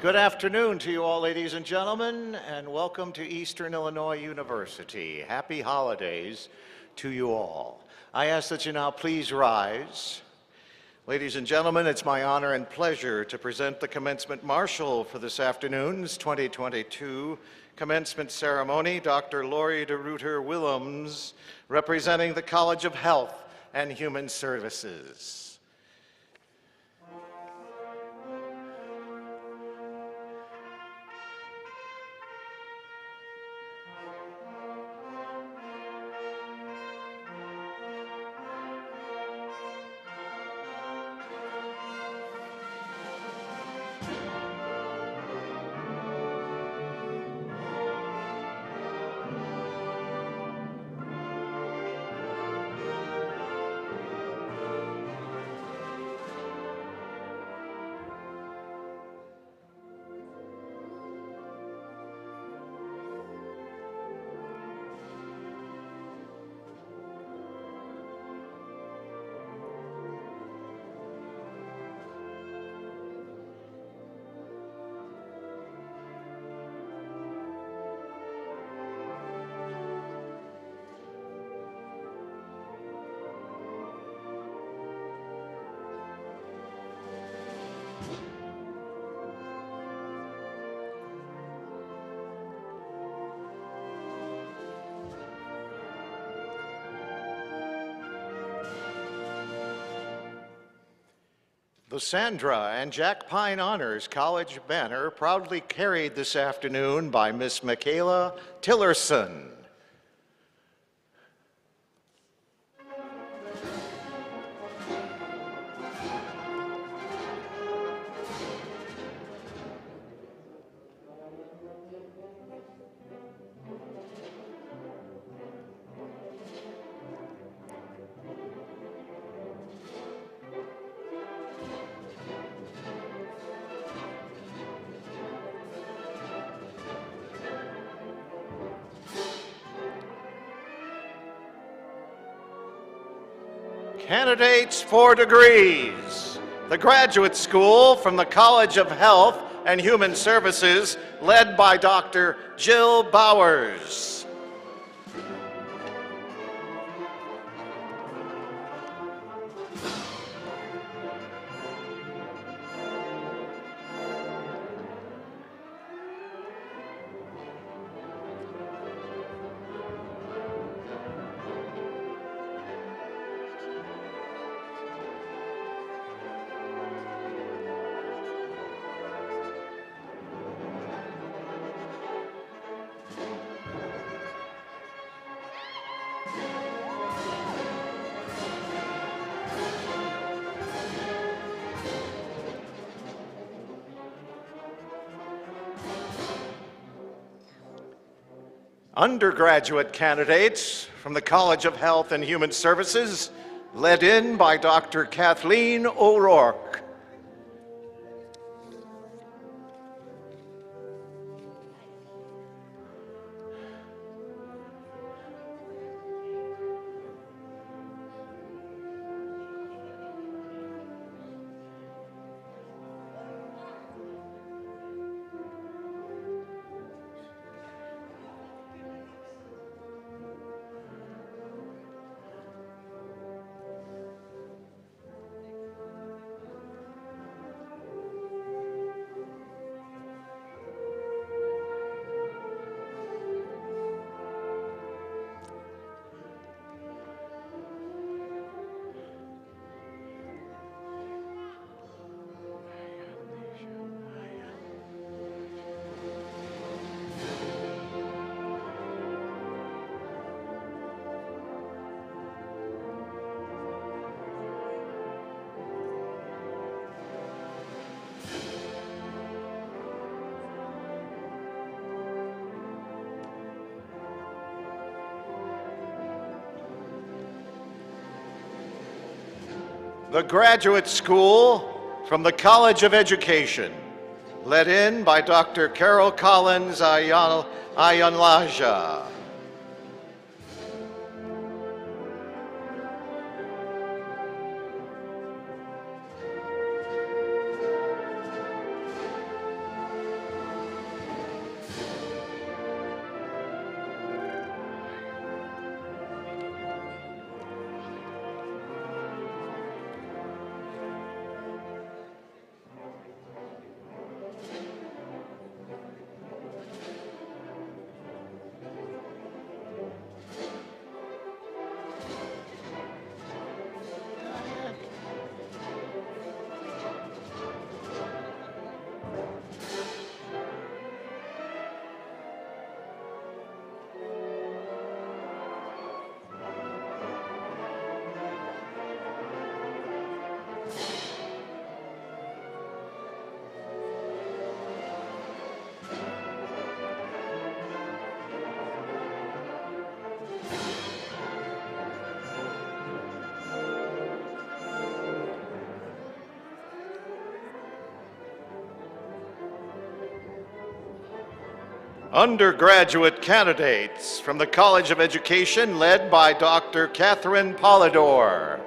Good afternoon to you all, ladies and gentlemen, and welcome to Eastern Illinois University. Happy holidays to you all. I ask that you now please rise. Ladies and gentlemen, it's my honor and pleasure to present the commencement marshal for this afternoon's 2022 commencement ceremony, Dr. Lori DeRuiter Willems, representing the College of Health and Human Services. The Sandra and Jack Pine Honors College banner proudly carried this afternoon by Miss Michaela Tillerson. Candidates for degrees. The Graduate School from the College of Health and Human Services, led by Dr. Jill Bowers. Undergraduate candidates from the College of Health and Human Services, led in by Dr. Kathleen O'Rourke. The Graduate School from the College of Education, led in by Dr. Carol Collins Ayanlaja. Undergraduate candidates from the College of Education led by Dr. Catherine Polidor.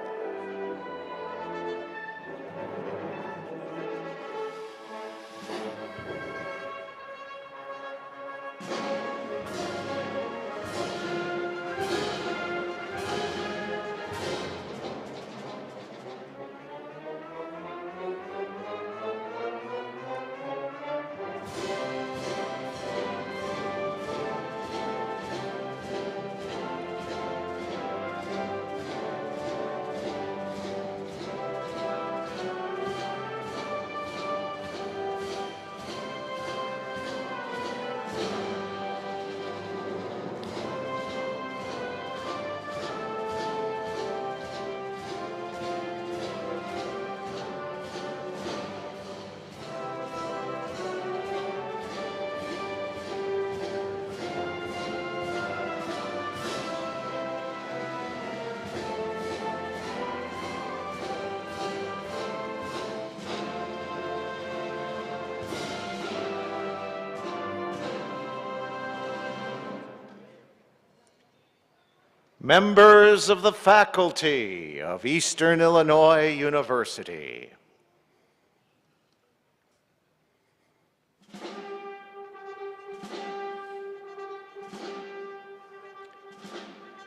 Members of the faculty of Eastern Illinois University.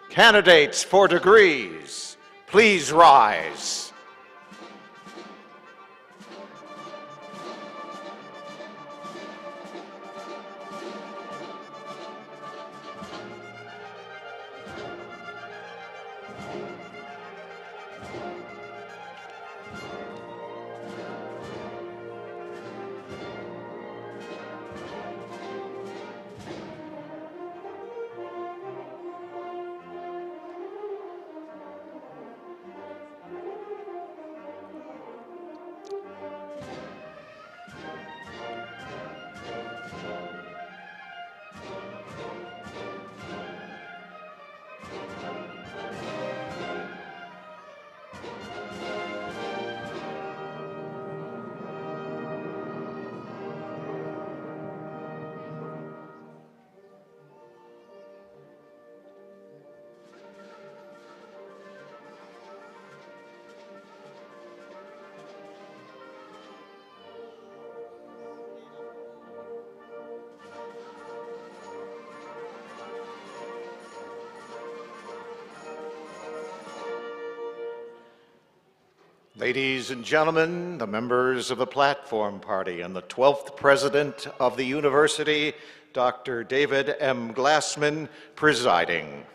Candidates for degrees, please rise. Ladies and gentlemen, the members of the Platform Party and the 12th President of the University, Dr. David M. Glassman, presiding.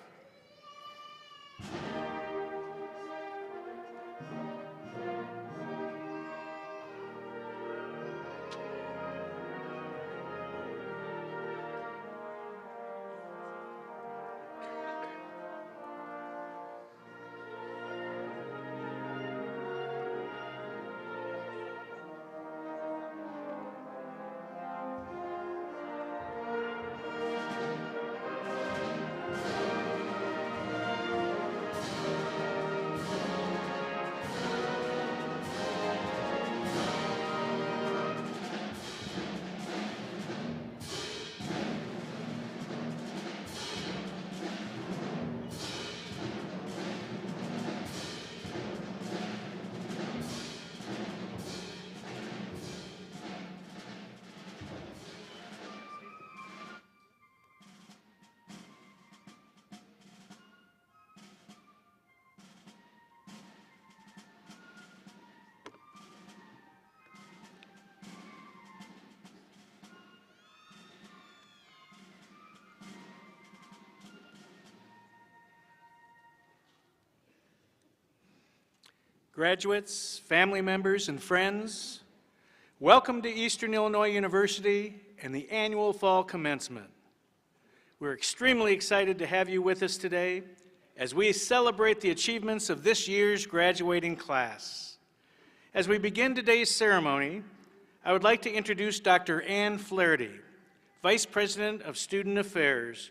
Graduates, family members, and friends, welcome to Eastern Illinois University and the annual Fall Commencement. We're extremely excited to have you with us today as we celebrate the achievements of this year's graduating class. As we begin today's ceremony, I would like to introduce Dr. Ann Flaherty, Vice President of Student Affairs,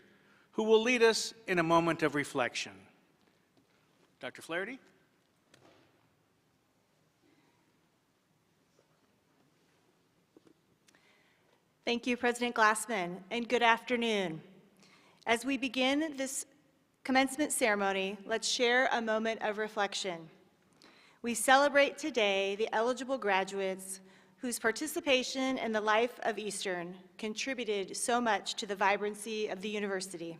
who will lead us in a moment of reflection. Dr. Flaherty? Thank you, President Glassman, and good afternoon. As we begin this commencement ceremony, let's share a moment of reflection. We celebrate today the eligible graduates whose participation in the life of Eastern contributed so much to the vibrancy of the university.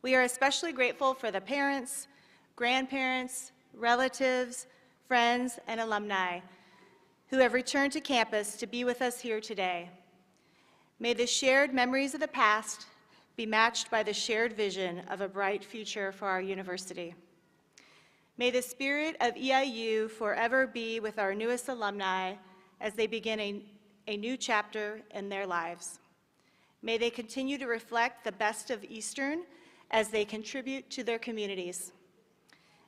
We are especially grateful for the parents, grandparents, relatives, friends, and alumni who have returned to campus to be with us here today. May the shared memories of the past be matched by the shared vision of a bright future for our university. May the spirit of EIU forever be with our newest alumni as they begin a new chapter in their lives. May they continue to reflect the best of Eastern as they contribute to their communities.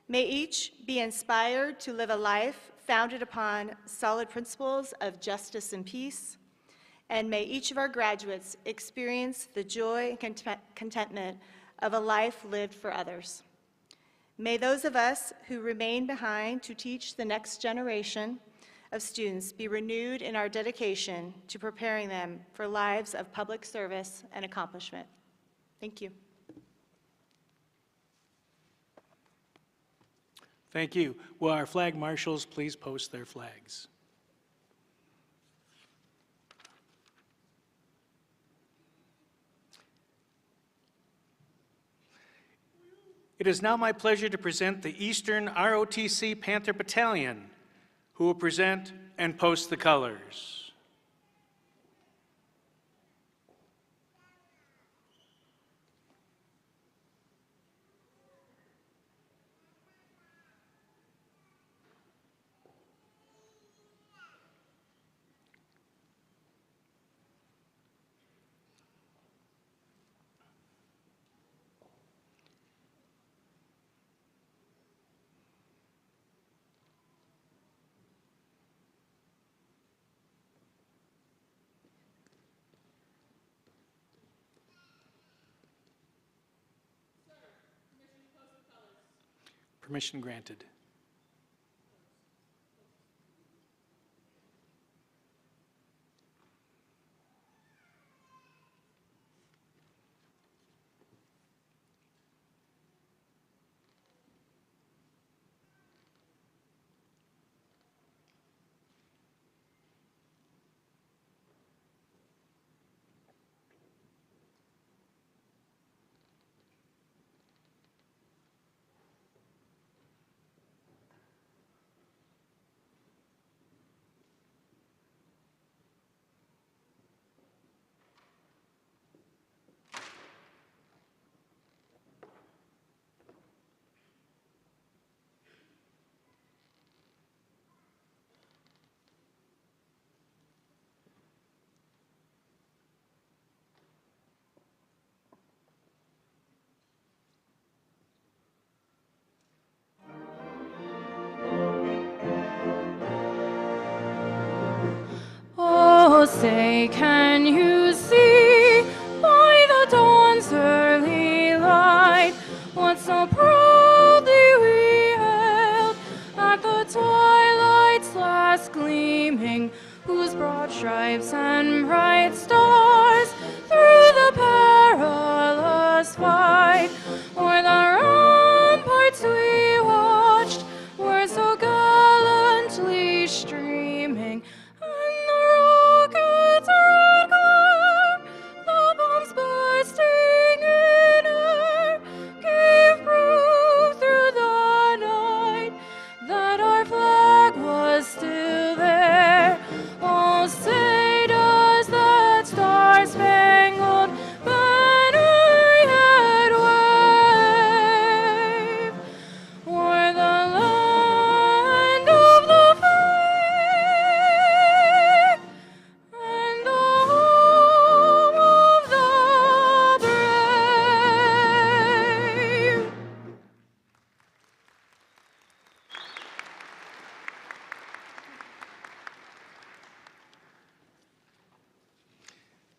May each be inspired to live a life founded upon solid principles of justice and peace, and may each of our graduates experience the joy and contentment of a life lived for others. May those of us who remain behind to teach the next generation of students be renewed in our dedication to preparing them for lives of public service and accomplishment. Thank you. Thank you. Will our flag marshals please post their flags? It is now my pleasure to present the Eastern ROTC Panther Battalion, who will present and post the colors. Permission granted. Oh, say, can you see by the dawn's early light what so proudly we hailed at the twilight's last gleaming, whose broad stripes and bright stars through the perilous fight o'er the ramparts we watched were so gallantly streaming.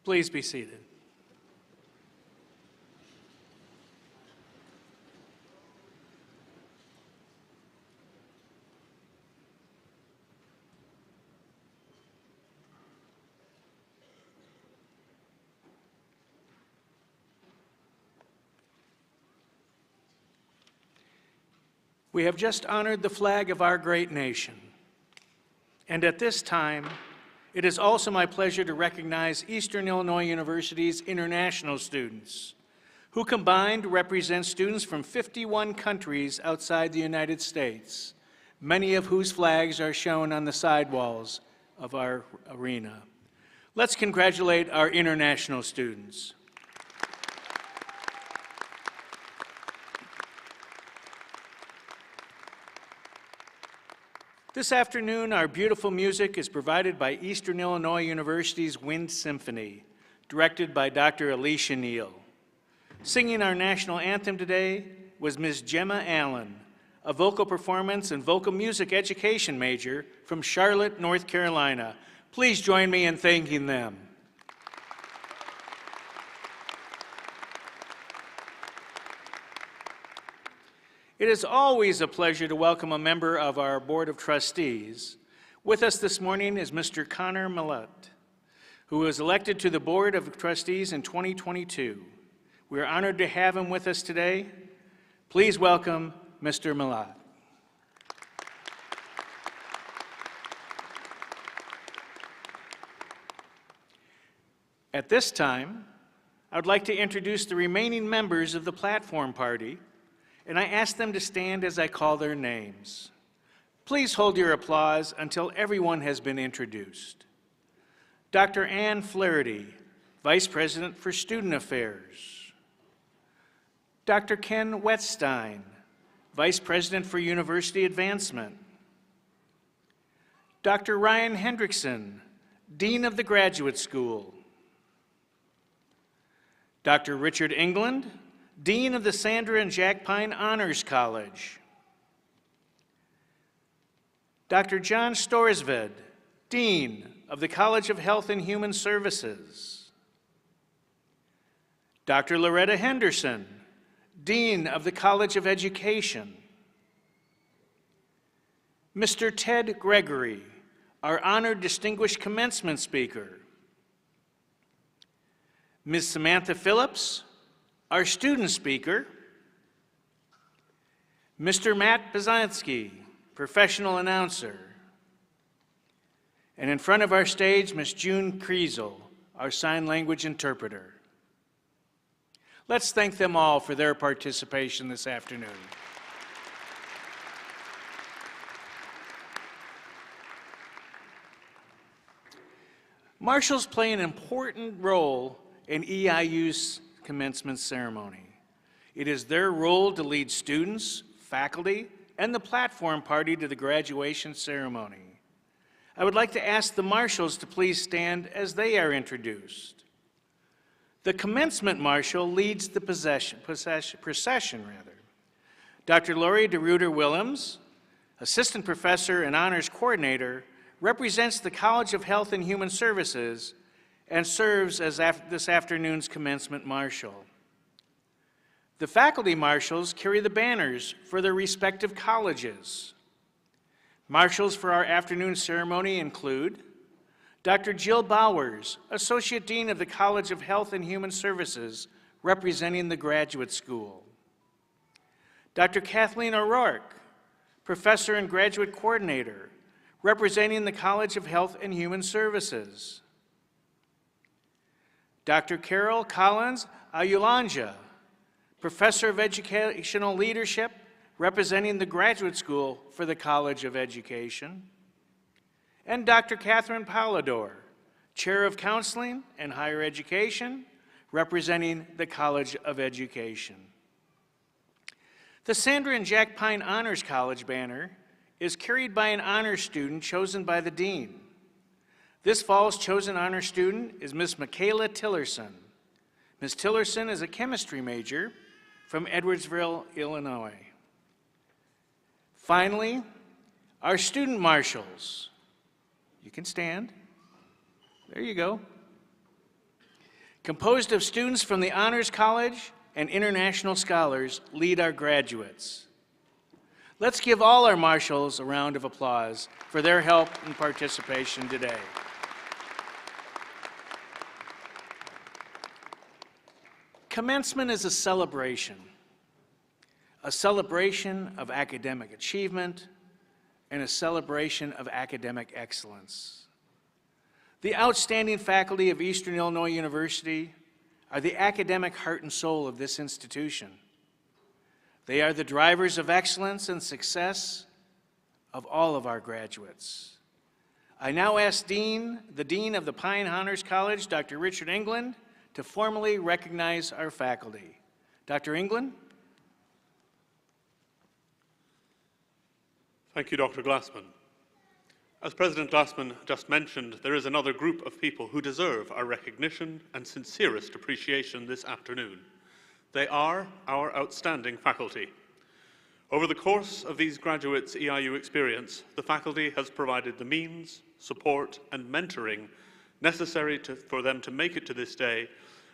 Please be seated. We have just honored the flag of our great nation. And at this time, it is also my pleasure to recognize Eastern Illinois University's international students, who combined represent students from 51 countries outside the United States, many of whose flags are shown on the sidewalls of our arena. Let's congratulate our international students. This afternoon, our beautiful music is provided by Eastern Illinois University's Wind Symphony, directed by Dr. Alicia Neal. Singing our national anthem today was Ms. Gemma Allen, a vocal performance and vocal music education major from Charlotte, North Carolina. Please join me in thanking them. It is always a pleasure to welcome a member of our Board of Trustees. With us this morning is Mr. Connor Millett, who was elected to the Board of Trustees in 2022. We are honored to have him with us today. Please welcome Mr. Millett. At this time, I would like to introduce the remaining members of the platform party, and I ask them to stand as I call their names. Please hold your applause until everyone has been introduced. Dr. Ann Flaherty, Vice President for Student Affairs. Dr. Ken Wetstein, Vice President for University Advancement. Dr. Ryan Hendrickson, Dean of the Graduate School. Dr. Richard England, Dean of the Sandra and Jack Pine Honors College. Dr. John Storsved, Dean of the College of Health and Human Services. Dr. Loretta Henderson, Dean of the College of Education. Mr. Ted Gregory, our honored distinguished commencement speaker. Ms. Samantha Phillips, our student speaker. Mr. Matt Pazanski, professional announcer. And in front of our stage, Ms. June Kriesel, our sign language interpreter. Let's thank them all for their participation this afternoon. Marshals play an important role in EIU's commencement ceremony. It is their role to lead students, faculty, and the platform party to the graduation ceremony. I would like to ask the Marshals to please stand as they are introduced. The commencement marshal leads the procession. Dr. Lori DeRuiter-Willems, assistant professor and honors coordinator, represents the College of Health and Human Services and serves as this afternoon's commencement marshal. The faculty marshals carry the banners for their respective colleges. Marshals for our afternoon ceremony include Dr. Jill Bowers, Associate Dean of the College of Health and Human Services, representing the Graduate School. Dr. Kathleen O'Rourke, Professor and Graduate Coordinator, representing the College of Health and Human Services. Dr. Carol Collins Ayulanja, Professor of Educational Leadership, representing the Graduate School for the College of Education. And Dr. Catherine Palador, Chair of Counseling and Higher Education, representing the College of Education. The Sandra and Jack Pine Honors College banner is carried by an honors student chosen by the dean. This fall's chosen honor student is Miss Michaela Tillerson. Ms. Tillerson is a chemistry major from Edwardsville, Illinois. Finally, our student marshals. You can stand. There you go. Composed of students from the Honors College and international scholars, lead our graduates. Let's give all our marshals a round of applause for their help and participation today. Commencement is a celebration a celebration of academic achievement, and a celebration of academic excellence. The outstanding faculty of Eastern Illinois University are the academic heart and soul of this institution. They are the drivers of excellence and success of all of our graduates. I now ask the Dean of the Pine Honors College, Dr. Richard England, to formally recognize our faculty. Dr. England? Thank you, Dr. Glassman. As President Glassman just mentioned, there is another group of people who deserve our recognition and sincerest appreciation this afternoon. They are our outstanding faculty. Over the course of these graduates' EIU experience, the faculty has provided the means, support, and mentoring necessary for them to make it to this day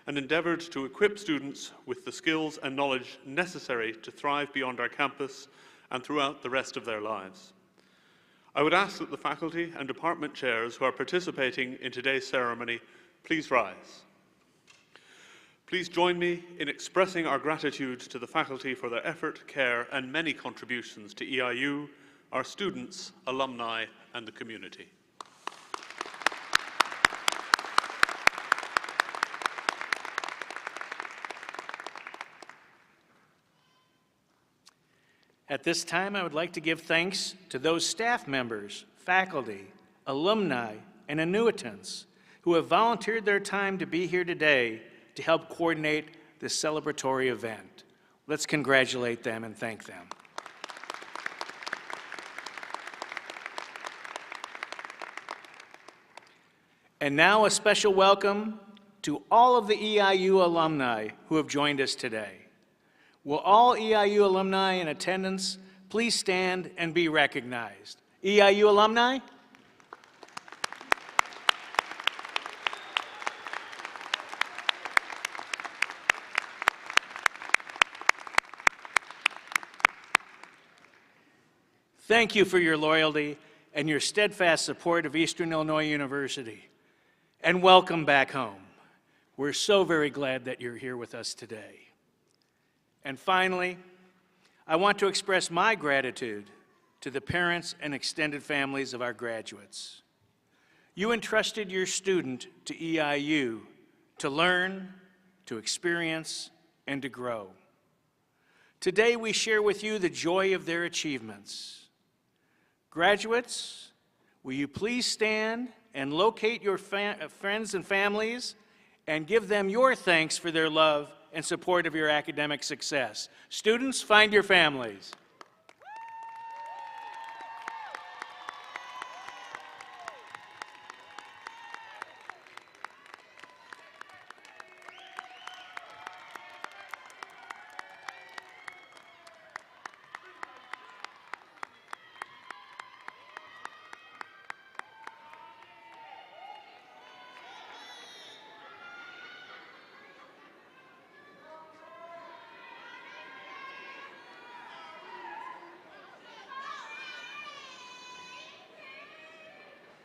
and endeavored to equip students with the skills and knowledge necessary to thrive beyond our campus and throughout the rest of their lives. I would ask that the faculty and department chairs who are participating in today's ceremony please rise. Please join me in expressing our gratitude to the faculty for their effort, care, and many contributions to EIU, our students, alumni, and the community. At this time, I would like to give thanks to those staff members, faculty, alumni, and annuitants who have volunteered their time to be here today to help coordinate this celebratory event. Let's congratulate them and thank them. And now a special welcome to all of the EIU alumni who have joined us today. Will all EIU alumni in attendance please stand and be recognized? EIU alumni? Thank you for your loyalty and your steadfast support of Eastern Illinois University. And welcome back home. We're so very glad that you're here with us today. And finally, I want to express my gratitude to the parents and extended families of our graduates. You entrusted your student to EIU to learn, to experience, and to grow. Today we share with you the joy of their achievements. Graduates, will you please stand and locate your friends and families and give them your thanks for their love and support of your academic success. Students, find your families.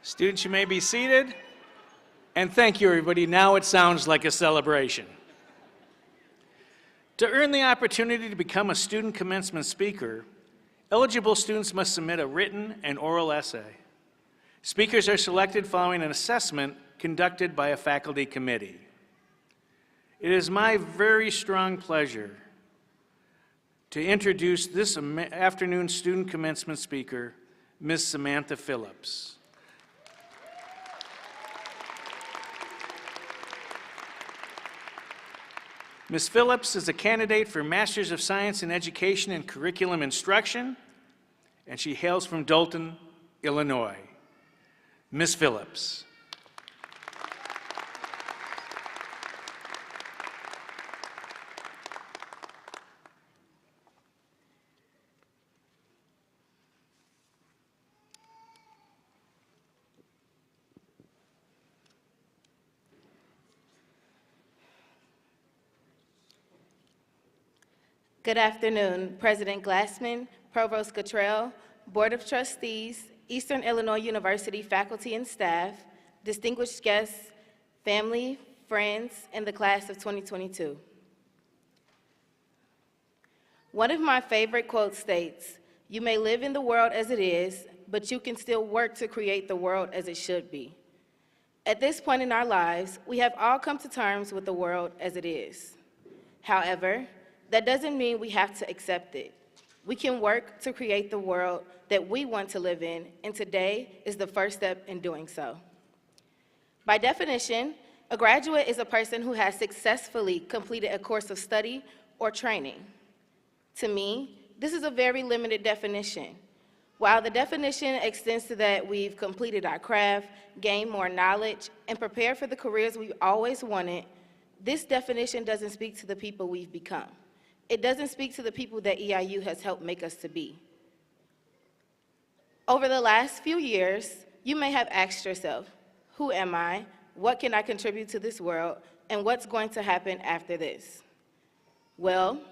Students, you may be seated. And thank you, everybody. Now it sounds like a celebration. To earn the opportunity to become a student commencement speaker, eligible students must submit a written and oral essay. Speakers are selected following an assessment conducted by a faculty committee. It is my very strong pleasure to introduce this afternoon's student commencement speaker, Ms. Samantha Phillips. Ms. Phillips is a candidate for Master's of Science in Education and Curriculum Instruction, and she hails from Dolton, Illinois. Ms. Phillips. Good afternoon, President Glassman, Provost Cottrell, Board of Trustees, Eastern Illinois University faculty and staff, distinguished guests, family, friends, and the class of 2022. One of my favorite quotes states, "You may live in the world as it is, but you can still work to create the world as it should be." At this point in our lives, we have all come to terms with the world as it is. However, that doesn't mean we have to accept it. We can work to create the world that we want to live in, and today is the first step in doing so. By definition, a graduate is a person who has successfully completed a course of study or training. To me, this is a very limited definition. While the definition extends to that we've completed our craft, gained more knowledge, and prepared for the careers we've always wanted, this definition doesn't speak to the people we've become. It doesn't speak to the people that EIU has helped make us to be. Over the last few years, you may have asked yourself, who am I? What can I contribute to this world? And what's going to happen after this? Well,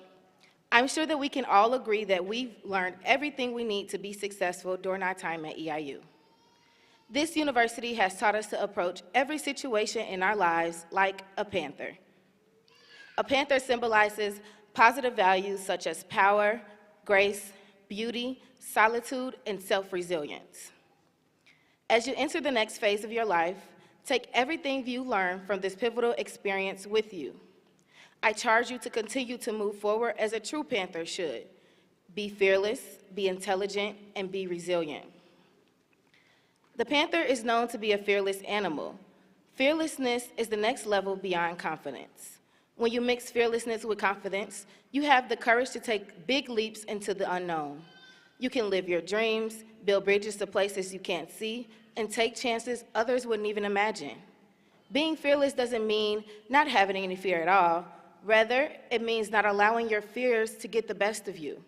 I'm sure that we can all agree that we've learned everything we need to be successful during our time at EIU. This university has taught us to approach every situation in our lives like a panther. A panther symbolizes positive values such as power, grace, beauty, solitude, and self-resilience. As you enter the next phase of your life, take everything you learned from this pivotal experience with you. I charge you to continue to move forward as a true panther should. Be fearless, be intelligent, and be resilient. The panther is known to be a fearless animal. Fearlessness is the next level beyond confidence. When you mix fearlessness with confidence, you have the courage to take big leaps into the unknown. You can live your dreams, build bridges to places you can't see, and take chances others wouldn't even imagine. Being fearless doesn't mean not having any fear at all. Rather, it means not allowing your fears to get the best of you.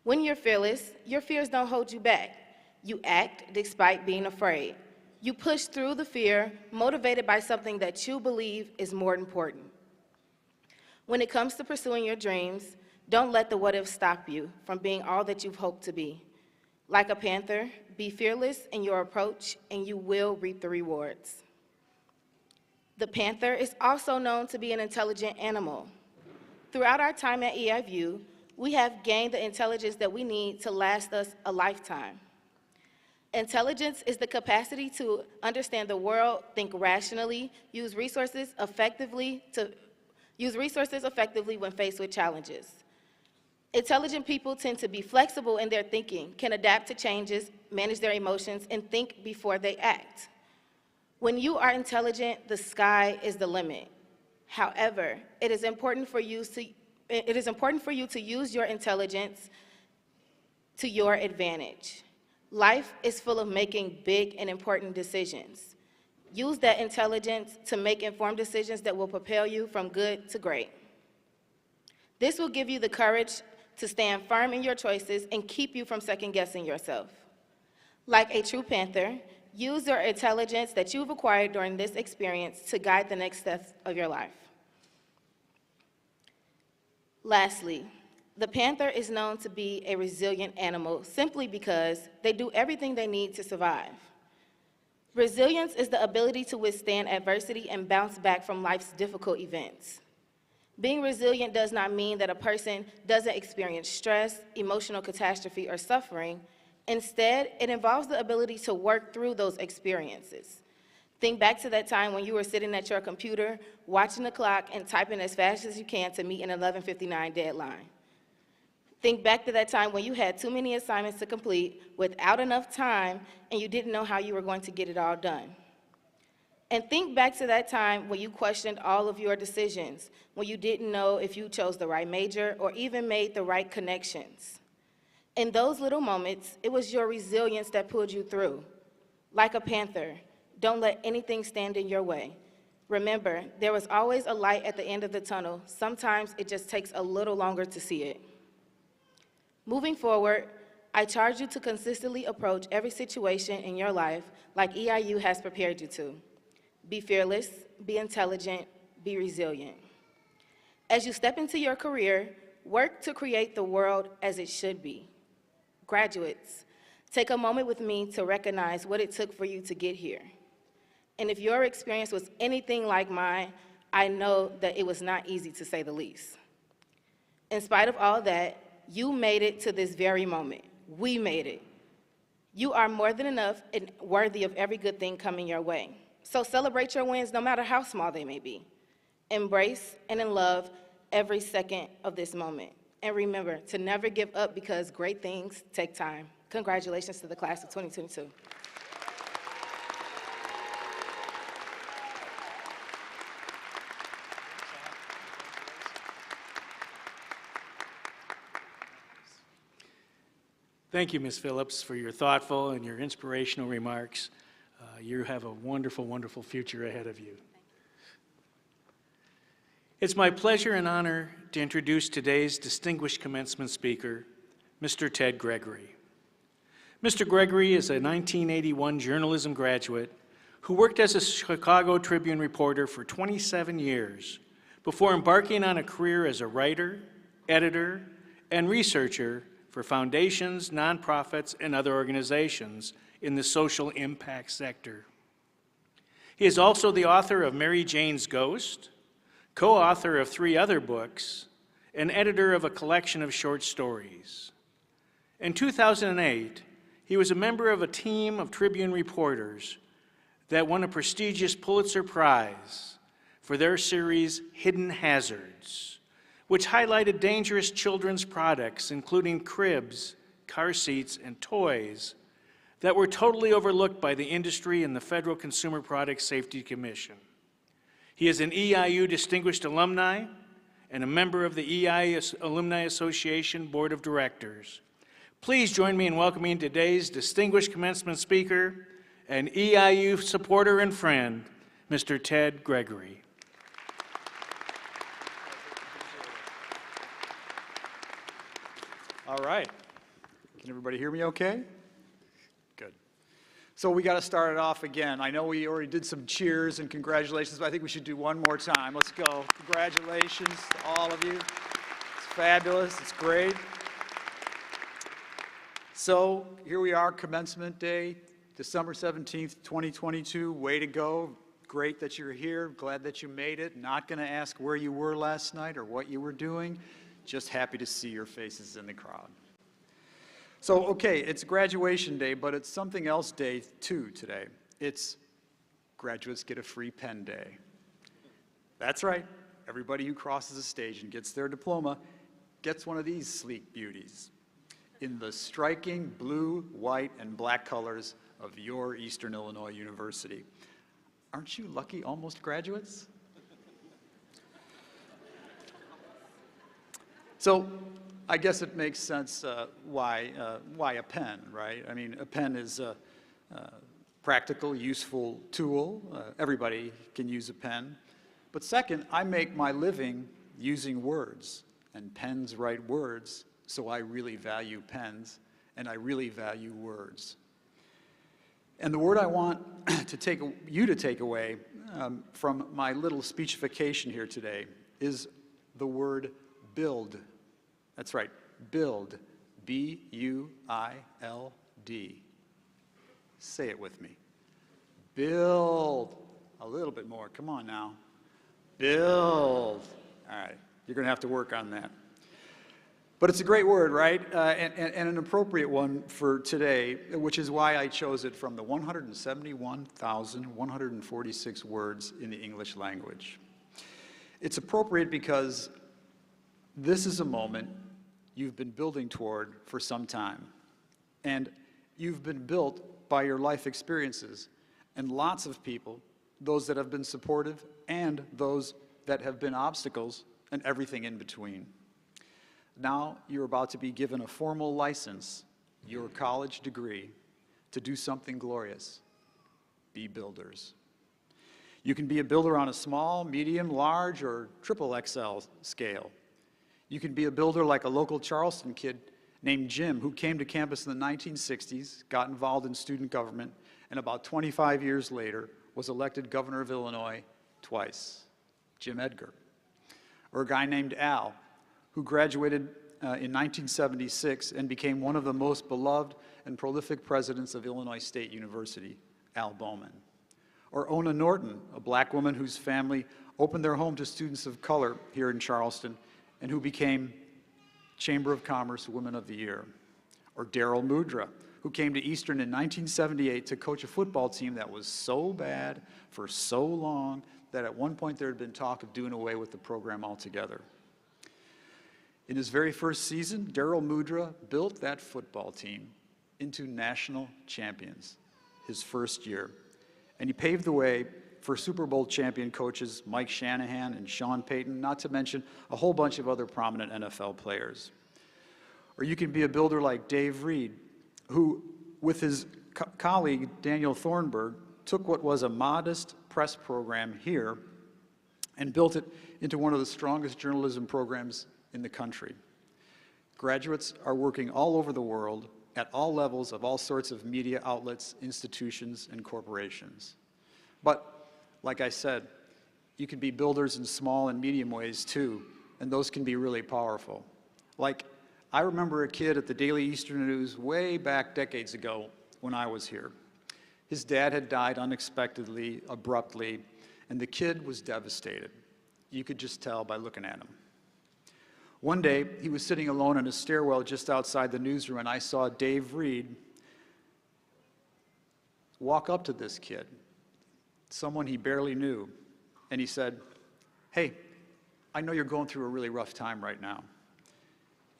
When you're fearless, your fears don't hold you back. You act despite being afraid. You push through the fear, motivated by something that you believe is more important. When it comes to pursuing your dreams, don't let the what-ifs stop you from being all that you've hoped to be. Like a panther, be fearless in your approach, and you will reap the rewards. The panther is also known to be an intelligent animal. Throughout our time at EIU, we have gained the intelligence that we need to last us a lifetime. Intelligence is the capacity to understand the world, think rationally, use resources effectively when faced with challenges. Intelligent people tend to be flexible in their thinking, can adapt to changes, manage their emotions, and think before they act. When you are intelligent, the sky is the limit. However, it is important for you to use your intelligence to your advantage. Life is full of making big and important decisions. Use that intelligence to make informed decisions that will propel you from good to great. This will give you the courage to stand firm in your choices and keep you from second-guessing yourself. Like a true panther, use your intelligence that you've acquired during this experience to guide the next steps of your life. Lastly, the panther is known to be a resilient animal simply because they do everything they need to survive. Resilience is the ability to withstand adversity and bounce back from life's difficult events. Being resilient does not mean that a person doesn't experience stress, emotional catastrophe, or suffering. Instead, it involves the ability to work through those experiences. Think back to that time when you were sitting at your computer, watching the clock, and typing as fast as you can to meet an 11:59 deadline. Think back to that time when you had too many assignments to complete without enough time, and you didn't know how you were going to get it all done. And think back to that time when you questioned all of your decisions, when you didn't know if you chose the right major or even made the right connections. In those little moments, it was your resilience that pulled you through. Like a panther, don't let anything stand in your way. Remember, there was always a light at the end of the tunnel. Sometimes it just takes a little longer to see it. Moving forward, I charge you to consistently approach every situation in your life like EIU has prepared you to. Be fearless, be intelligent, be resilient. As you step into your career, work to create the world as it should be. Graduates, take a moment with me to recognize what it took for you to get here. And if your experience was anything like mine, I know that it was not easy, to say the least. In spite of all that, you made it to this very moment. We made it. You are more than enough and worthy of every good thing coming your way. So celebrate your wins no matter how small they may be. Embrace and love every second of this moment. And remember to never give up because great things take time. Congratulations to the class of 2022. Thank you, Ms. Phillips, for your thoughtful and your inspirational remarks. You have a wonderful, wonderful future ahead of you. It's my pleasure and honor to introduce today's distinguished commencement speaker, Mr. Ted Gregory. Mr. Gregory is a 1981 journalism graduate who worked as a Chicago Tribune reporter for 27 years before embarking on a career as a writer, editor, and researcher for foundations, nonprofits, and other organizations in the social impact sector. He is also the author of Mary Jane's Ghost, co-author of 3 other books, and editor of a collection of short stories. In 2008, he was a member of a team of Tribune reporters that won a prestigious Pulitzer Prize for their series Hidden Hazards, which highlighted dangerous children's products, including cribs, car seats, and toys that were totally overlooked by the industry and the Federal Consumer Product Safety Commission. He is an EIU Distinguished Alumni and a member of the EIU Alumni Association Board of Directors. Please join me in welcoming today's distinguished commencement speaker and EIU supporter and friend, Mr. Ted Gregory. All right. Can everybody hear me okay? Good. So we got to start it off again. I know we already did some cheers and congratulations, but I think we should do one more time. Let's go. Congratulations to all of you. It's fabulous. It's great. So here we are, commencement day, December 17th, 2022. Way to go. Great that you're here. Glad that you made it. Not going to ask where you were last night or what you were doing. Just happy to see your faces in the crowd. So, okay, it's graduation day, but it's something else day too today. It's graduates get a free pen day. That's right. Everybody who crosses the stage and gets their diploma gets one of these sleek beauties in the striking blue, white, and black colors of your Eastern Illinois University. Aren't you lucky almost graduates? So I guess it makes sense why a pen, right? I mean, a pen is a practical, useful tool. Everybody can use a pen. But second, I make my living using words, and pens write words, so I really value pens, and I really value words. And the word I want you to take away from my little speechification here today is the word build. That's right, build, B-U-I-L-D. Say it with me. Build. A little bit more, come on now. Build. All right, you're gonna have to work on that. But it's a great word, right? And an appropriate one for today, which is why I chose it from the 171,146 words in the English language. It's appropriate because this is a moment you've been building toward for some time. And you've been built by your life experiences. And lots of people, those that have been supportive and those that have been obstacles and everything in between. Now you're about to be given a formal license, your college degree, to do something glorious. Be builders. You can be a builder on a small, medium, large, or triple XL scale. You can be a builder like a local Charleston kid named Jim, who came to campus in the 1960s, got involved in student government, and about 25 years later was elected governor of Illinois twice, Jim Edgar. Or a guy named Al, who graduated in 1976 and became one of the most beloved and prolific presidents of Illinois State University, Al Bowman. Or Ona Norton, a black woman whose family opened their home to students of color here in Charleston and who became Chamber of Commerce Women of the Year. Or Daryl Mudra, who came to Eastern in 1978 to coach a football team that was so bad for so long that at one point there had been talk of doing away with the program altogether. In his very first season, Daryl Mudra built that football team into national champions his first year. And he paved the way for Super Bowl champion coaches Mike Shanahan and Sean Payton, not to mention a whole bunch of other prominent NFL players. Or you can be a builder like Dave Reed, who, with his colleague Daniel Thornburg, took what was a modest press program here and built it into one of the strongest journalism programs in the country. Graduates are working all over the world at all levels of all sorts of media outlets, institutions, and corporations. But, like I said, you can be builders in small and medium ways too, and those can be really powerful. Like, I remember a kid at the Daily Eastern News way back decades ago when I was here. His dad had died unexpectedly, abruptly, and the kid was devastated. You could just tell by looking at him. One day, he was sitting alone in a stairwell just outside the newsroom, and I saw Dave Reed walk up to this kid, someone he barely knew, and he said, "Hey, I know you're going through a really rough time right now.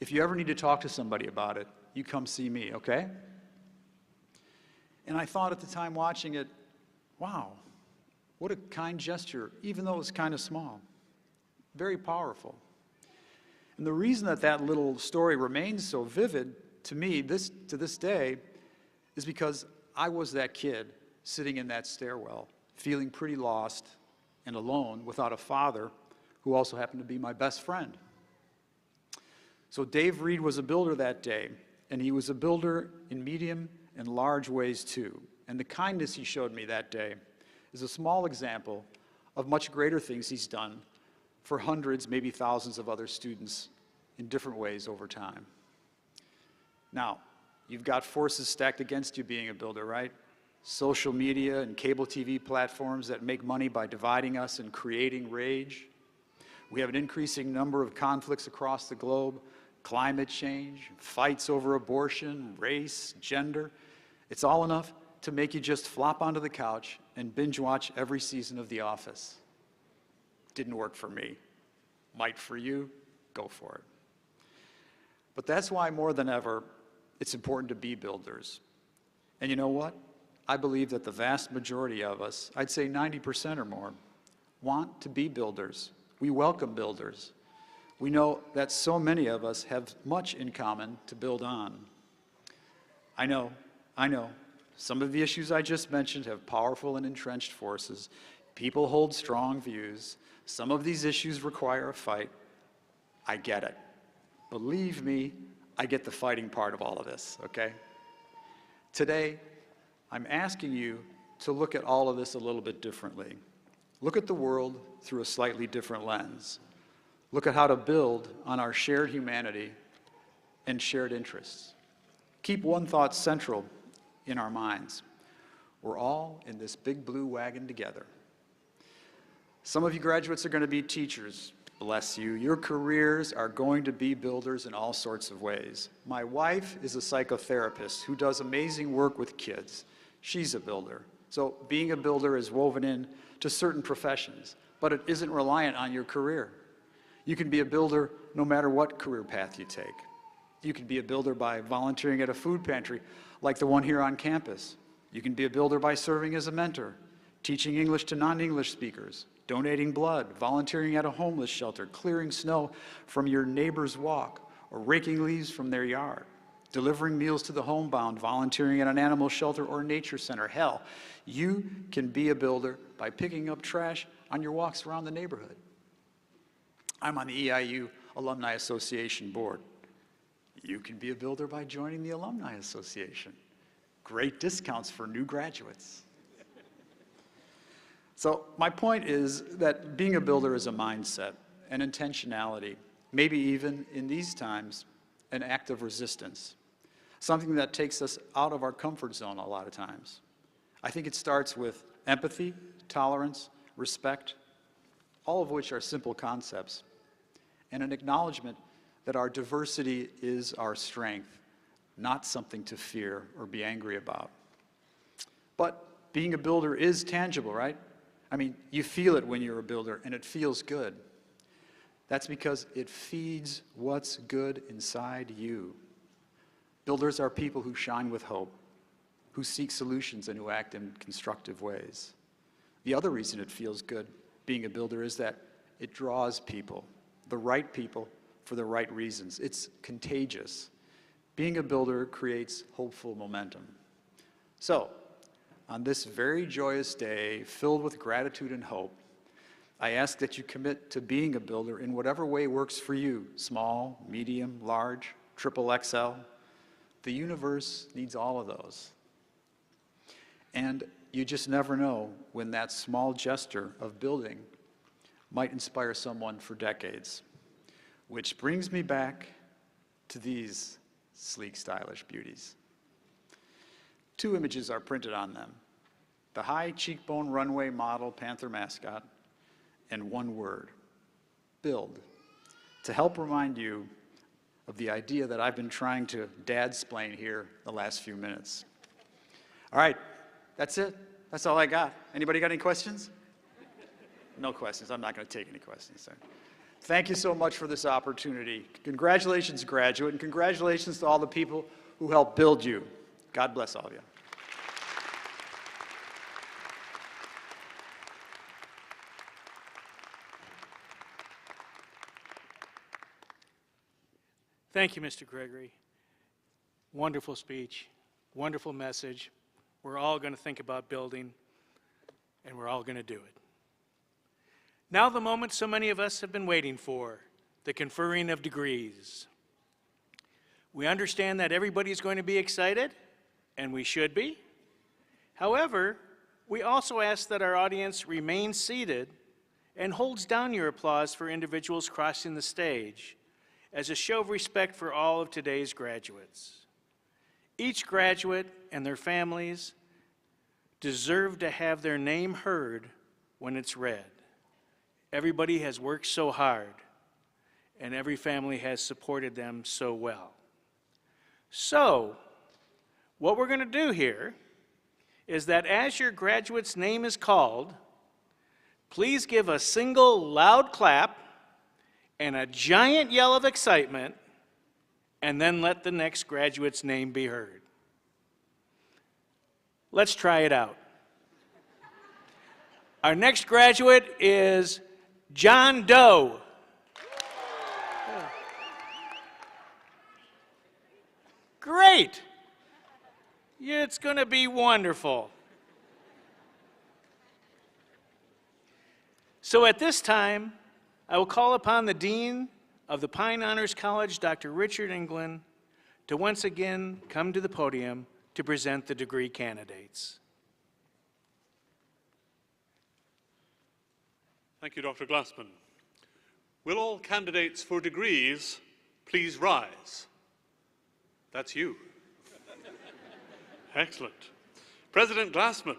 If you ever need to talk to somebody about it, you come see me, okay?" And I thought at the time watching it, wow, what a kind gesture, even though it was kind of small. Very powerful. And the reason that that little story remains so vivid to me to this day is because I was that kid sitting in that stairwell, feeling pretty lost and alone without a father who also happened to be my best friend. So Dave Reed was a builder that day, and he was a builder in medium and large ways too. And the kindness he showed me that day is a small example of much greater things he's done for hundreds, maybe thousands of other students in different ways over time. Now, you've got forces stacked against you being a builder, right? Social media and cable TV platforms that make money by dividing us and creating rage. We have an increasing number of conflicts across the globe, climate change, fights over abortion, race, gender. It's all enough to make you just flop onto the couch and binge watch every season of The Office. Didn't work for me. Might for you, go for it. But that's why more than ever, it's important to be builders. And you know what? I believe that the vast majority of us, I'd say 90% or more, want to be builders. We welcome builders. We know that so many of us have much in common to build on. I know, some of the issues I just mentioned have powerful and entrenched forces. People hold strong views. Some of these issues require a fight. I get it. Believe me, I get the fighting part of all of this, okay? Today, I'm asking you to look at all of this a little bit differently. Look at the world through a slightly different lens. Look at how to build on our shared humanity and shared interests. Keep one thought central in our minds. We're all in this big blue wagon together. Some of you graduates are going to be teachers. Bless you. Your careers are going to be builders in all sorts of ways. My wife is a psychotherapist who does amazing work with kids. She's a builder. So being a builder is woven in to certain professions, but it isn't reliant on your career. You can be a builder no matter what career path you take. You can be a builder by volunteering at a food pantry like the one here on campus. You can be a builder by serving as a mentor, teaching English to non-English speakers, donating blood, volunteering at a homeless shelter, clearing snow from your neighbor's walk, or raking leaves from their yard, delivering meals to the homebound, volunteering at an animal shelter or nature center. Hell, you can be a builder by picking up trash on your walks around the neighborhood. I'm on the EIU Alumni Association board. You can be a builder by joining the Alumni Association. Great discounts for new graduates. So my point is that being a builder is a mindset, an intentionality, maybe even in these times, an act of resistance, something that takes us out of our comfort zone a lot of times. I think it starts with empathy, tolerance, respect, all of which are simple concepts, and an acknowledgement that our diversity is our strength, not something to fear or be angry about. But being a builder is tangible, right? I mean, you feel it when you're a builder, and it feels good. That's because it feeds what's good inside you. Builders are people who shine with hope, who seek solutions and who act in constructive ways. The other reason it feels good being a builder is that it draws people, the right people, for the right reasons. It's contagious. Being a builder creates hopeful momentum. So, on this very joyous day, filled with gratitude and hope, I ask that you commit to being a builder in whatever way works for you, small, medium, large, triple XL. The universe needs all of those. And you just never know when that small gesture of building might inspire someone for decades. Which brings me back to these sleek, stylish beauties. 2 images are printed on them: the high cheekbone runway model Panther mascot, and one word: build, to help remind you of the idea that I've been trying to dad-splain here the last few minutes. All right, that's it. That's all I got. Anybody got any questions? No questions. I'm not going to take any questions, sir. Thank you so much for this opportunity. Congratulations, graduate, and congratulations to all the people who helped build you. God bless all of you. Thank you, Mr. Gregory. Wonderful speech, wonderful message. We're all going to think about building, and we're all going to do it. Now the moment so many of us have been waiting for, the conferring of degrees. We understand that everybody's going to be excited, and we should be. However, we also ask that our audience remain seated and holds down your applause for individuals crossing the stage as a show of respect for all of today's graduates. Each graduate and their families deserve to have their name heard when it's read. Everybody has worked so hard, and every family has supported them so well. So, what we're going to do here is that as your graduate's name is called, please give a single loud clap and a giant yell of excitement, and then let the next graduate's name be heard. Let's try it out. Our next graduate is John Doe. Great! It's going to be wonderful. So at this time, I will call upon the Dean of the Pine Honors College, Dr. Richard England, to once again come to the podium to present the degree candidates. Thank you, Dr. Glassman. Will all candidates for degrees please rise? That's you. Excellent. President Glassman,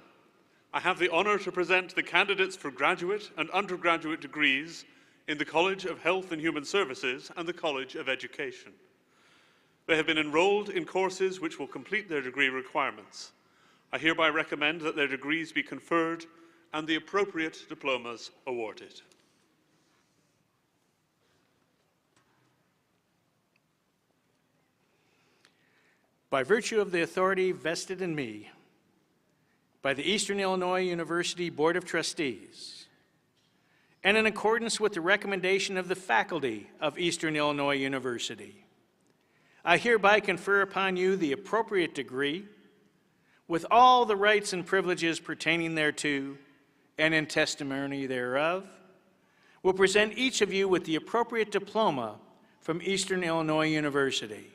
I have the honor to present the candidates for graduate and undergraduate degrees in the College of Health and Human Services and the College of Education. They have been enrolled in courses which will complete their degree requirements. I hereby recommend that their degrees be conferred and the appropriate diplomas awarded. By virtue of the authority vested in me by the Eastern Illinois University Board of Trustees, and in accordance with the recommendation of the faculty of Eastern Illinois University, I hereby confer upon you the appropriate degree with all the rights and privileges pertaining thereto, and in testimony thereof, will present each of you with the appropriate diploma from Eastern Illinois University.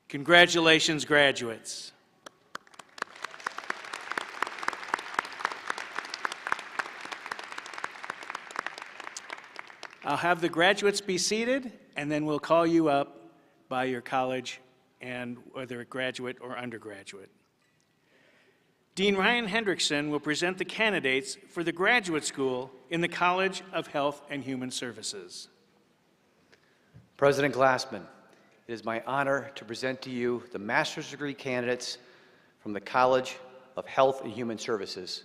Congratulations, graduates. I'll have the graduates be seated, and then we'll call you up by your college and whether a graduate or undergraduate. Dean Ryan Hendrickson will present the candidates for the graduate school in the College of Health and Human Services. President Glassman, it is my honor to present to you the master's degree candidates from the College of Health and Human Services.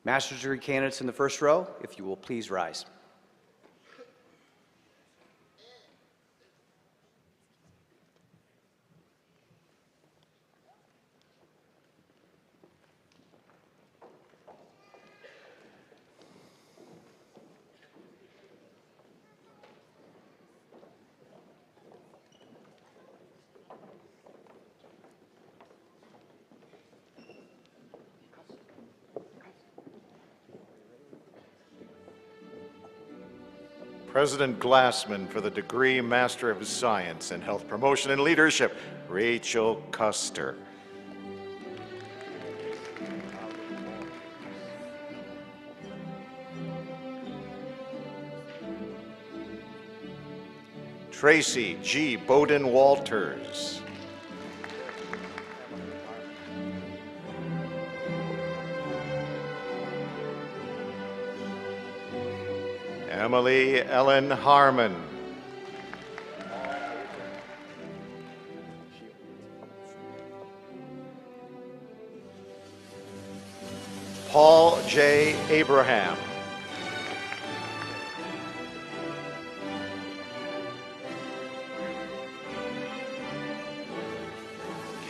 Master's degree candidates in the first row, if you will please rise. President Glassman for the degree Master of Science in Health Promotion and Leadership, Rachel Custer. Tracy G. Bowden Walters. Emily Ellen Harmon. Paul J. Abraham.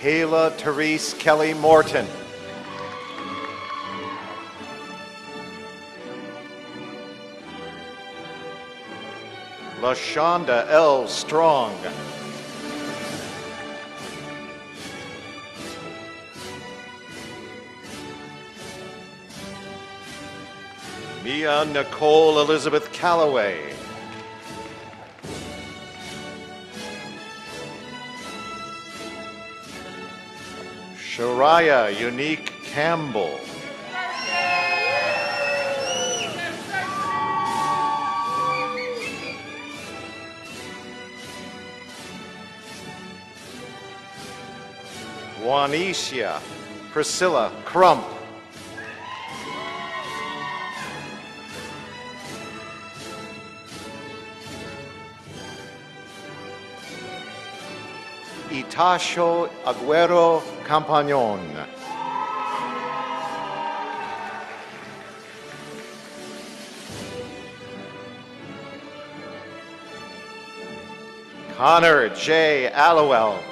Kayla Therese Kelly Morton. LaShonda L. Strong. Mia Nicole Elizabeth Calloway. Shariah Unique Campbell. Juanicia Priscilla Crump. Itasho Aguero Campagnon. Connor J. Allowelt.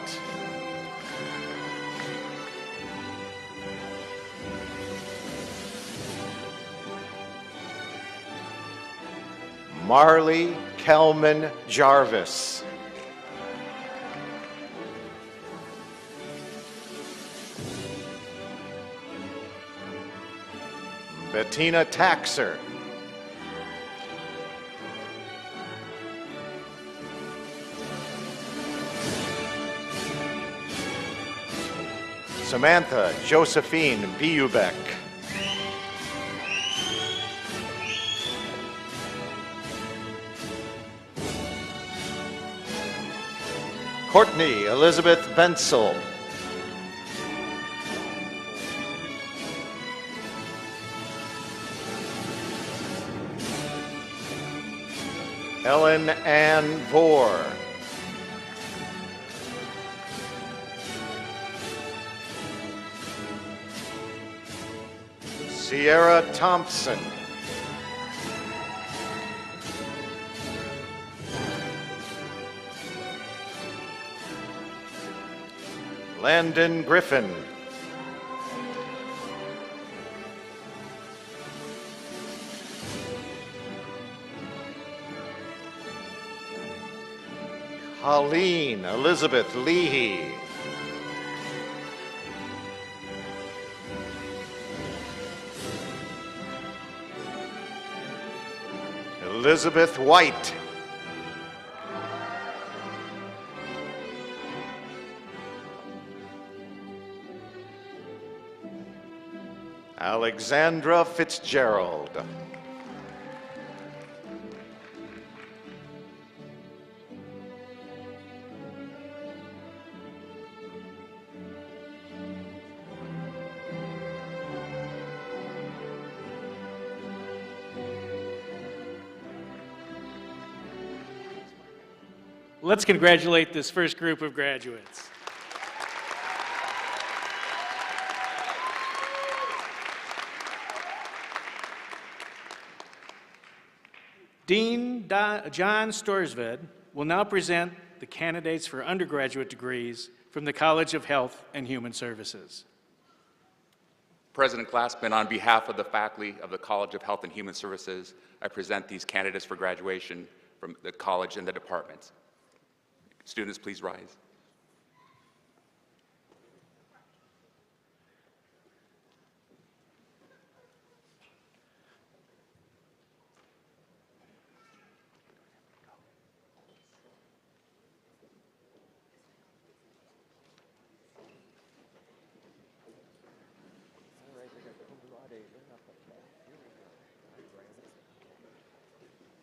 Marley Kelman Jarvis. Bettina Taxer. Samantha Josephine Biubek. Courtney Elizabeth Bensel. Ellen Ann Vore. Sierra Thompson. Landon Griffin. Colleen Elizabeth Leahy. Elizabeth White. Alexandra Fitzgerald. Let's congratulate this first group of graduates. Dean John Storsved will now present the candidates for undergraduate degrees from the College of Health and Human Services. President Glassman, on behalf of the faculty of the College of Health and Human Services, I present these candidates for graduation from the college and the departments. Students, please rise.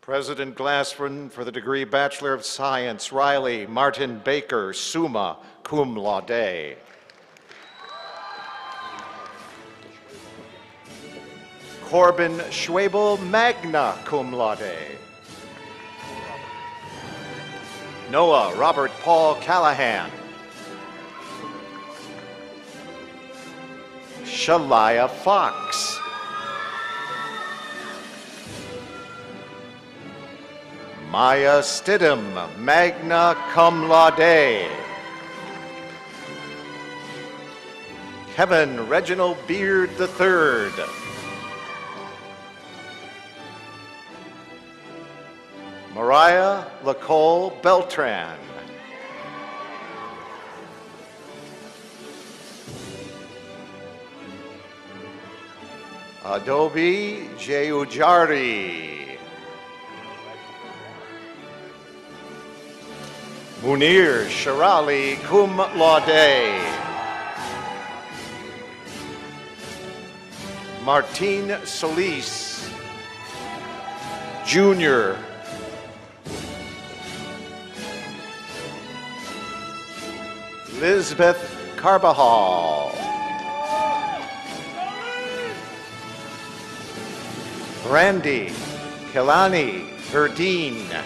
President Glassman for the degree Bachelor of Science, Riley Martin Baker, summa cum laude. Corbin Schwabel, magna cum laude. Noah Robert Paul Callahan. Shalaya Fox. Maya Stidham, magna cum laude. Kevin Reginald Beard III. Mariah Lacole Beltran. Adobe Jeujari. Munir Sharali cum laude. Martine Solis, Jr. Lisbeth Carbajal. Brandy Kelani Verdeen.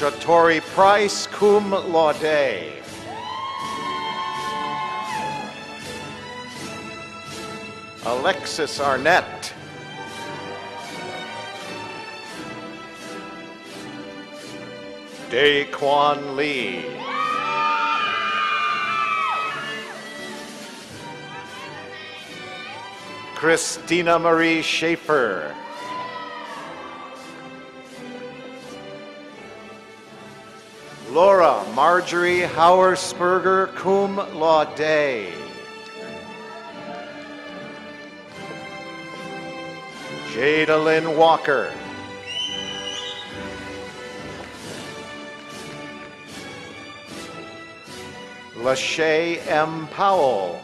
Shatori Price, cum laude. Alexis Arnett. Daquan Lee. Christina Marie Schaefer. Laura Marjorie Hauersperger, cum laude. Jada Lynn Walker. Lachey M. Powell.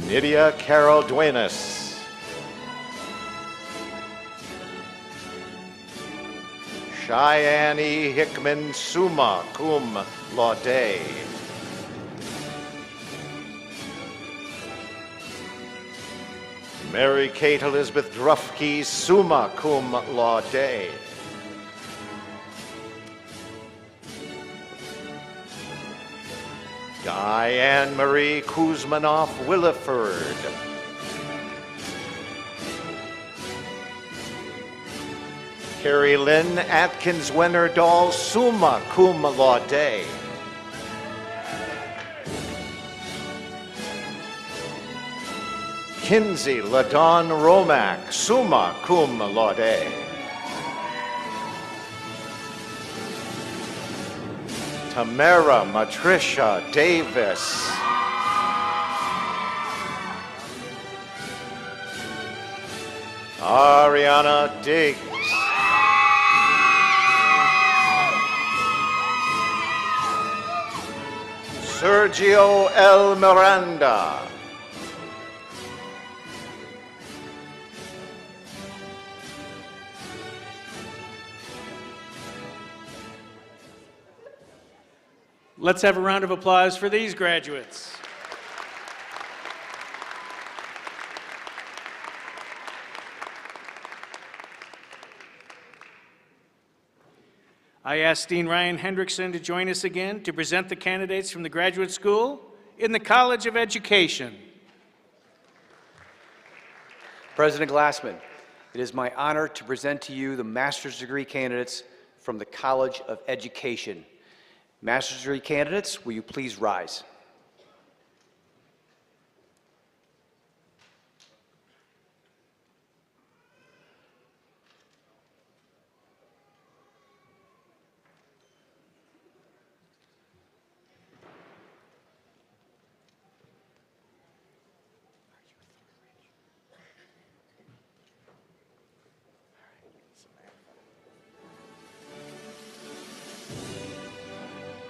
Nydia Carol Duenas. Cheyenne E. Hickman, summa cum laude. Mary Kate Elizabeth Drufke, summa cum laude. Diane Marie Kuzmanoff Williford. Carrie Lynn Atkins Wennerdahl, summa cum laude. Kinsey LaDon Romack, summa cum laude. Tamara Matricia Davis. Ariana Diggs. Sergio L. Miranda. Let's have a round of applause for these graduates. I ask Dean Ryan Hendrickson to join us again to present the candidates from the graduate school in the College of Education. President Glassman, it is my honor to present to you the master's degree candidates from the College of Education. Master's degree candidates, will you please rise?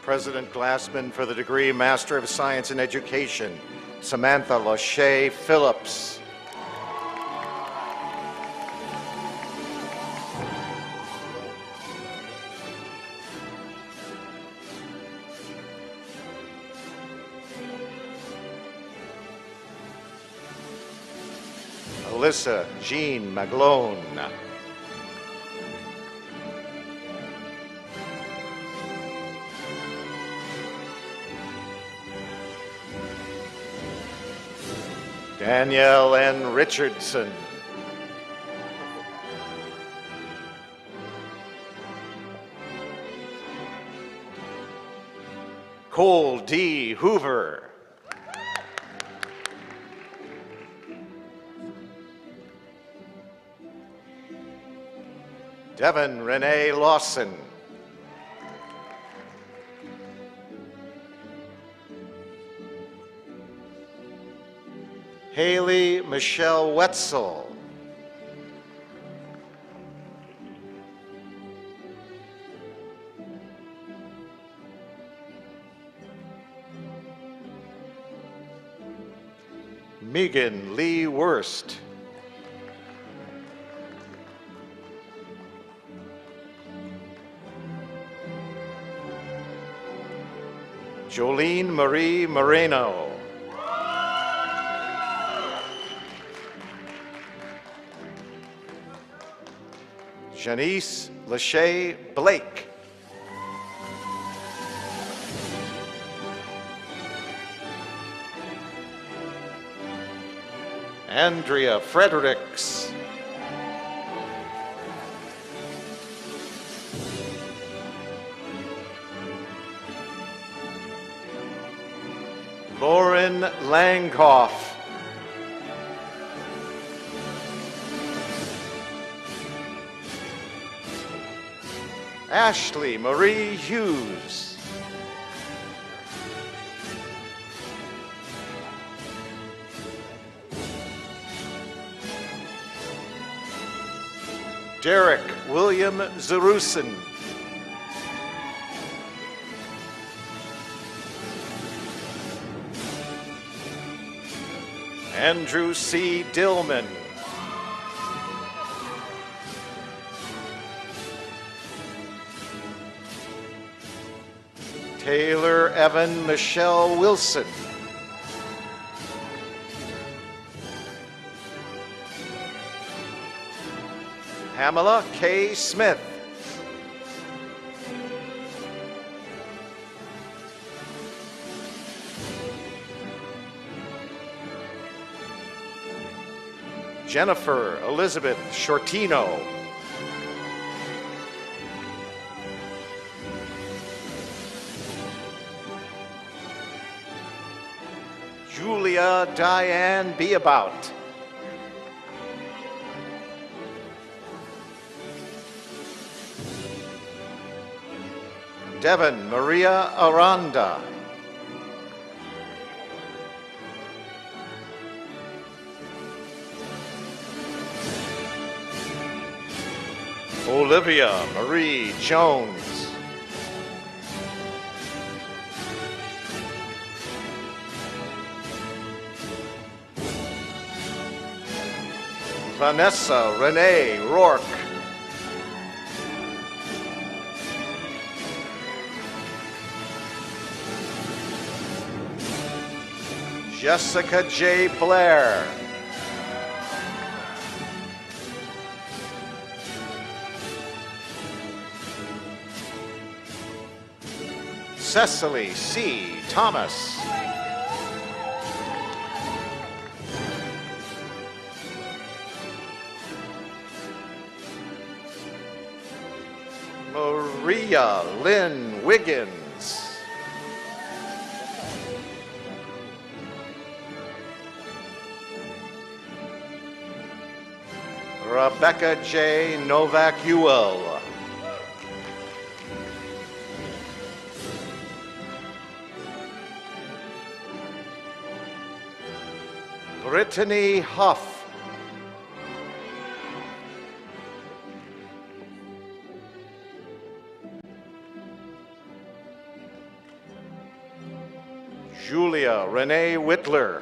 President Glassman for the degree Master of Science in Education, Samantha Lachey Phillips. Alyssa Jean Maglone. Danielle N. Richardson. Cole D. Hoover. Devin Renee Lawson. Haley Michelle Wetzel. Megan Lee Wurst. Jolene Marie Moreno. Janice Lachey Blake. Andrea Fredericks. Lauren Langhoff. Ashley Marie Hughes. Derek William Zerusin. Andrew C. Dillman. Taylor Evan Michelle Wilson. Pamela K. Smith. Jennifer Elizabeth Shortino. Julia Diane Beabout. Devon Maria Aranda. Olivia Marie Jones. Vanessa Renee Rourke. Jessica J. Blair. Cecily C. Thomas. Maria Lynn Wiggins. Rebecca J. Novak-Ewell. Brittany Huff. Julia Renee Whitler.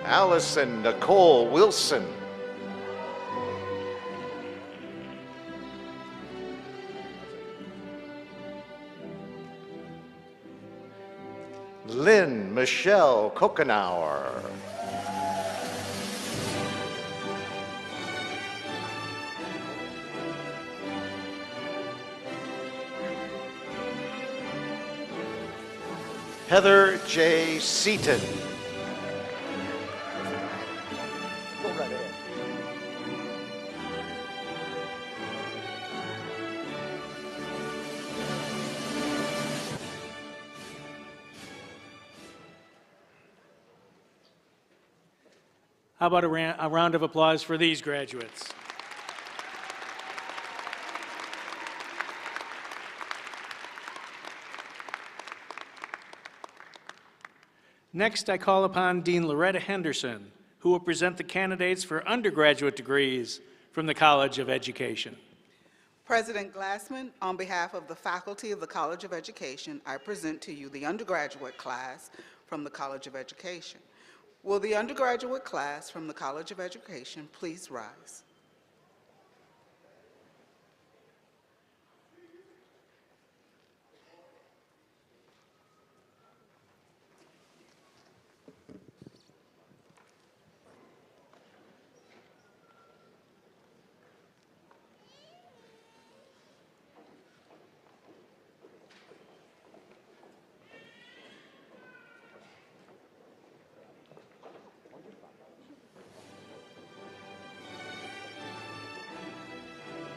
Allison Nicole Wilson. Lynn Michelle Kokenauer. Heather J. Seaton. Go right ahead. How about a round of applause for these graduates? Next, I call upon Dean Loretta Henderson, who will present the candidates for undergraduate degrees from the College of Education. President Glassman, on behalf of the faculty of the College of Education, I present to you the undergraduate class from the College of Education. Will the undergraduate class from the College of Education please rise?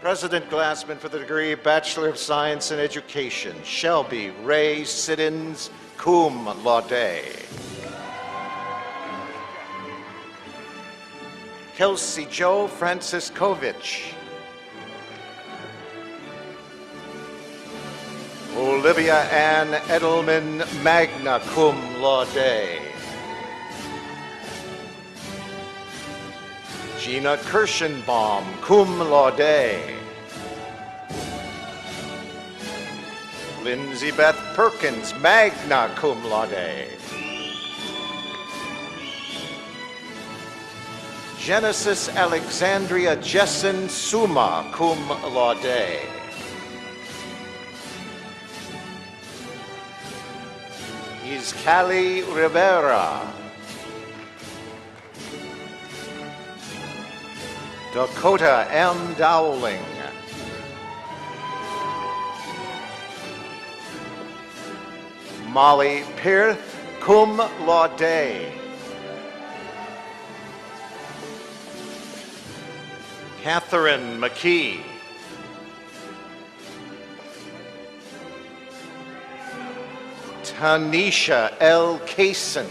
President Glassman for the degree Bachelor of Science in Education, Shelby Ray Siddons, cum laude. Kelsey Joe Franciscovich. Olivia Ann Edelman, magna cum laude. Gina Kirschenbaum, cum laude. Lindsay Beth Perkins, magna cum laude. Genesis Alexandria Jessen, summa cum laude. Izcali Rivera. Dakota M. Dowling. Molly Pearth, cum laude. Catherine McKee. Tanisha L. Kaysen.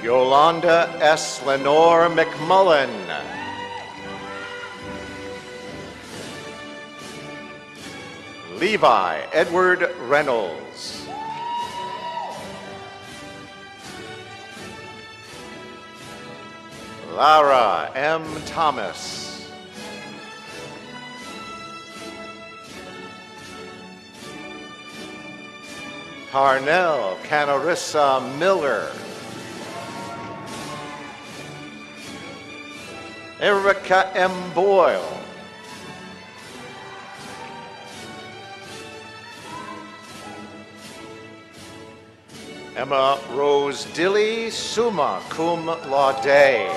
Yolanda S. Lenore McMullen. Levi Edward Reynolds. Lara M. Thomas. Parnell Canarissa Miller. Erica M. Boyle. Emma Rose Dilly, summa cum laude.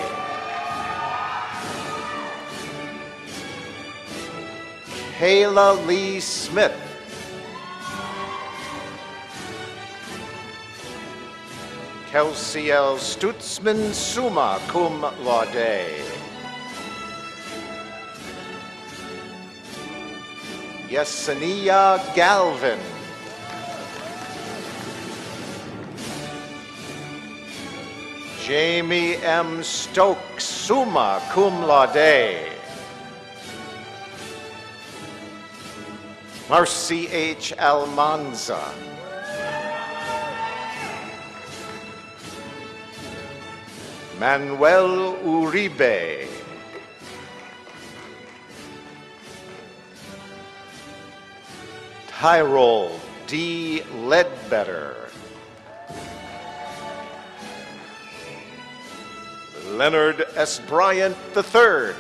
Kayla Lee Smith. Kelsey L. Stutzman, summa cum laude. Yesenia Galvin. Jamie M. Stokes, summa cum laude. Marcy H. Almanza. Manuel Uribe. Tyrol D. Ledbetter. Leonard S. Bryant III.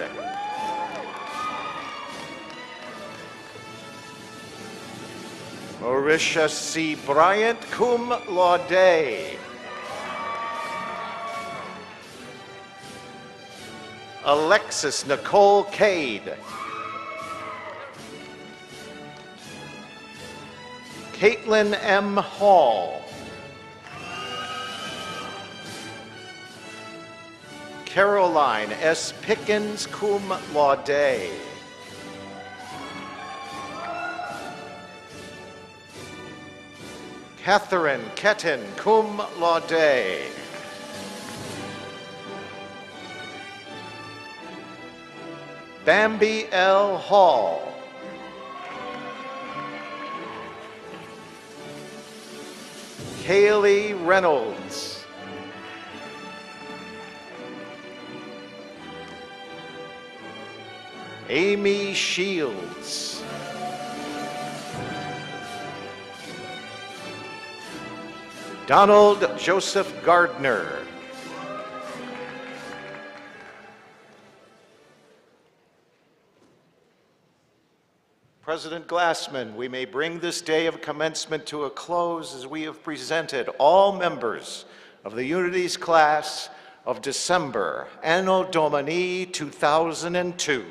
Marisha C. Bryant, cum laude. Alexis Nicole Cade. Caitlin M. Hall. Caroline S. Pickens, cum laude. Catherine Ketton, cum laude. Bambi L. Hall. Kaylee Reynolds. Amy Shields. Donald Joseph Gardner. President Glassman, we may bring this day of commencement to a close as we have presented all members of the Unities class of December, Anno Domini 2002.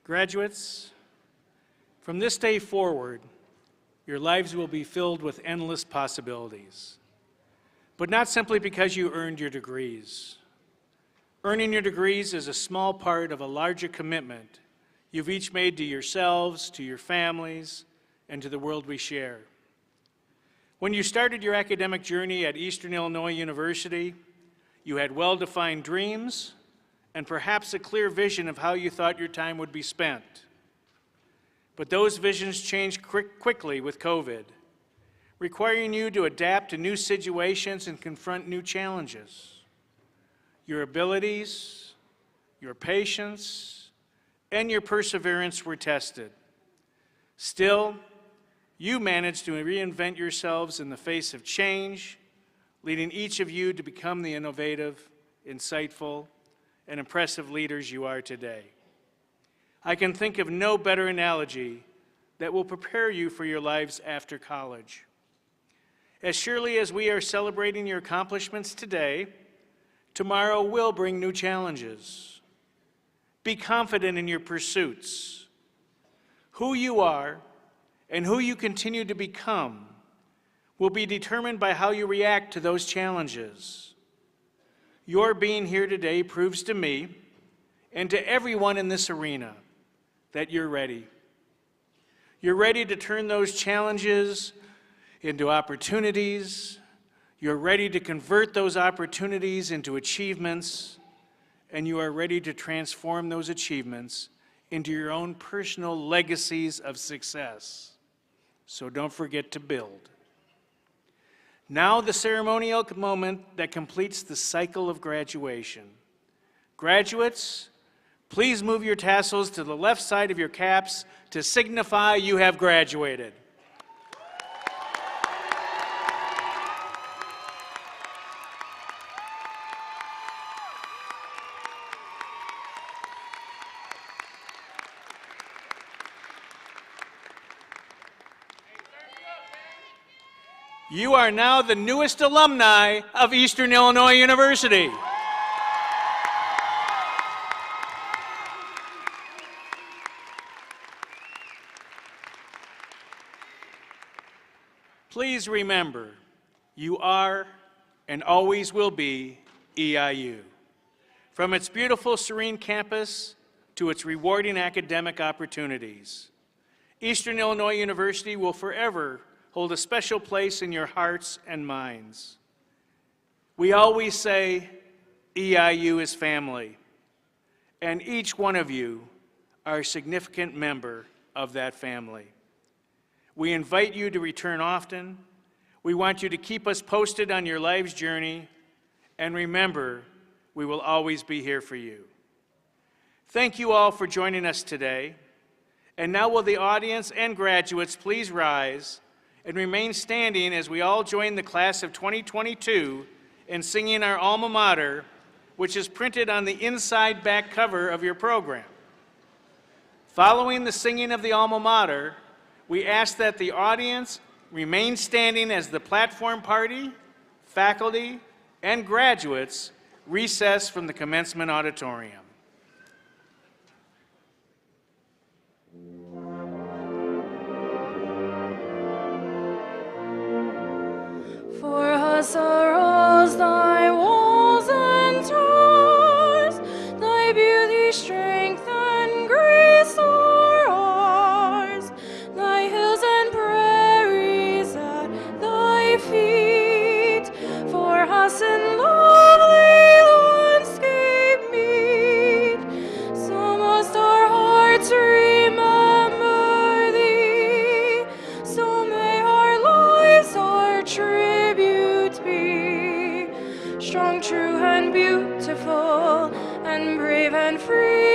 Graduates, from this day forward, your lives will be filled with endless possibilities, but not simply because you earned your degrees. Earning your degrees is a small part of a larger commitment you've each made to yourselves, to your families, and to the world we share. When you started your academic journey at Eastern Illinois University, you had well-defined dreams and perhaps a clear vision of how you thought your time would be spent. But those visions changed quickly with COVID, requiring you to adapt to new situations and confront new challenges. Your abilities, your patience, and your perseverance were tested. Still, you managed to reinvent yourselves in the face of change, leading each of you to become the innovative, insightful, and impressive leaders you are today. I can think of no better analogy that will prepare you for your lives after college. As surely as we are celebrating your accomplishments today, tomorrow will bring new challenges. Be confident in your pursuits. Who you are and who you continue to become will be determined by how you react to those challenges. Your being here today proves to me and to everyone in this arena that you're ready. You're ready to turn those challenges into opportunities. You're ready to convert those opportunities into achievements, and you are ready to transform those achievements into your own personal legacies of success. So don't forget to build. Now the ceremonial moment that completes the cycle of graduation. Graduates, please move your tassels to the left side of your caps to signify you have graduated. You are now the newest alumni of Eastern Illinois University. Please remember, you are and always will be EIU. From its beautiful, serene campus to its rewarding academic opportunities, Eastern Illinois University will forever hold a special place in your hearts and minds. We always say EIU is family, and each one of you are a significant member of that family. We invite you to return often. We want you to keep us posted on your life's journey, and remember, we will always be here for you. Thank you all for joining us today. And now will the audience and graduates please rise and remain standing as we all join the class of 2022 in singing our alma mater, which is printed on the inside back cover of your program. Following the singing of the alma mater, we ask that the audience remain standing as the platform party, faculty, and graduates recess from the commencement auditorium. For us arose thy walls and towers, thy beauty, strength, and grace are ours, thy hills and prairies at thy feet, for us in lovely landscape meet, so must our hearts remember thee, so may our lives our tribute be, strong, true, and beautiful, and brave and free.